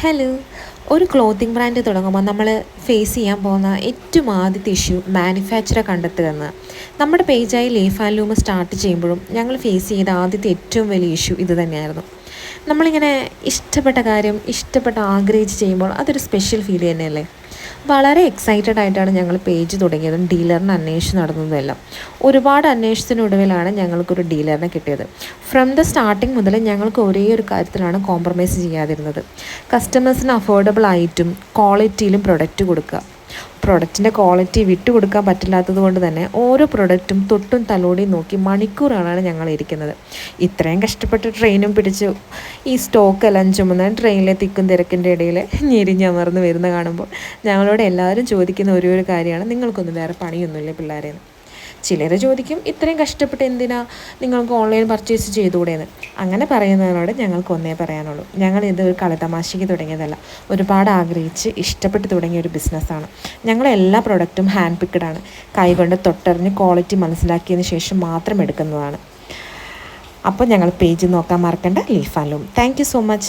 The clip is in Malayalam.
ഹലോ. ഒരു ക്ലോത്തിങ് ബ്രാൻഡ് തുടങ്ങുമ്പോൾ നമ്മൾ ഫേസ് ചെയ്യാൻ പോകുന്ന ഏറ്റവും ആദ്യത്തെ ഇഷ്യൂ മാനുഫാക്ചറെ കണ്ടെത്തുക എന്ന്. നമ്മുടെ പേജായി ലീഫ് ആൻഡ് ലൂം സ്റ്റാർട്ട് ചെയ്യുമ്പോഴും ഞങ്ങൾ ഫേസ് ചെയ്ത ആദ്യത്തെ ഏറ്റവും വലിയ ഇഷ്യൂ ഇത് തന്നെയായിരുന്നു. നമ്മളിങ്ങനെ ഇഷ്ടപ്പെട്ട കാര്യം ആഗ്രഹിച്ച് ചെയ്യുമ്പോൾ അതൊരു സ്പെഷ്യൽ ഫീൽ തന്നെയല്ലേ. വളരെ എക്സൈറ്റഡ് ആയിട്ടാണ് ഞങ്ങൾ പേജ് തുടങ്ങിയതും ഡീലറിനെ അന്വേഷിച്ച് നടന്നതുമെല്ലാം. ഒരുപാട് അന്വേഷണത്തിനൊടുവിലാണ് ഞങ്ങൾക്കൊരു ഡീലറിനെ കിട്ടിയത്. ഫ്രം ദ സ്റ്റാർട്ടിങ് മുതൽ ഞങ്ങൾക്ക് ഒരേ ഒരു കാര്യത്തിലാണ് കോംപ്രമൈസ് ചെയ്യാതിരുന്നത്. കസ്റ്റമേഴ്സിന് അഫോർഡബിൾ ആയിട്ടും ക്വാളിറ്റിയിലും പ്രൊഡക്റ്റ് കൊടുക്കുക. പ്രൊഡക്റ്റിൻ്റെ ക്വാളിറ്റി വിട്ടുകൊടുക്കാൻ പറ്റില്ലാത്തത് കൊണ്ട് തന്നെ ഓരോ പ്രൊഡക്റ്റും തൊട്ടും തലോടിയും നോക്കി മണിക്കൂറാണ് ഞങ്ങൾ ഇരിക്കുന്നത്. ഇത്രയും കഷ്ടപ്പെട്ട് ട്രെയിനും പിടിച്ച് ഈ സ്റ്റോക്കെല്ലാം ചുമന്ന് ട്രെയിനിലെ തിക്കും തിരക്കിൻ്റെ ഇടയിൽ ഞെരിഞ്ഞമർന്ന് വരുന്ന കാണുമ്പോൾ ഞങ്ങളോട് എല്ലാവരും ചോദിക്കുന്ന ഒരു കാര്യമാണ്, നിങ്ങൾക്കൊന്നും വേറെ പണിയൊന്നുമില്ലേ പിള്ളേരെന്ന്. ചിലർ ചോദിക്കും, ഇത്രയും കഷ്ടപ്പെട്ട് എന്തിനാ നിങ്ങൾക്ക് ഓൺലൈൻ പർച്ചേസ് ചെയ്തുകൂടെയെന്ന്. അങ്ങനെ പറയുന്നതിനോട് ഞങ്ങൾക്ക് ഒന്നേ പറയാനുള്ളൂ, ഞങ്ങൾ ഇത് ഒരു കളിതമാശയ്ക്ക് തുടങ്ങിയതല്ല, ഒരുപാട് ആഗ്രഹിച്ച് ഇഷ്ടപ്പെട്ട് തുടങ്ങിയ ഒരു ബിസിനസ്സാണ്. ഞങ്ങളെല്ലാ പ്രൊഡക്റ്റും ഹാൻഡ് പിക്കഡാണ്. കൈകൊണ്ട് തൊട്ടറിഞ്ഞ് ക്വാളിറ്റി മനസ്സിലാക്കിയതിന് ശേഷം മാത്രം എടുക്കുന്നതാണ്. അപ്പോൾ ഞങ്ങൾ പേജ് നോക്കാൻ മറക്കണ്ട, leaf and loom. Thank you so much.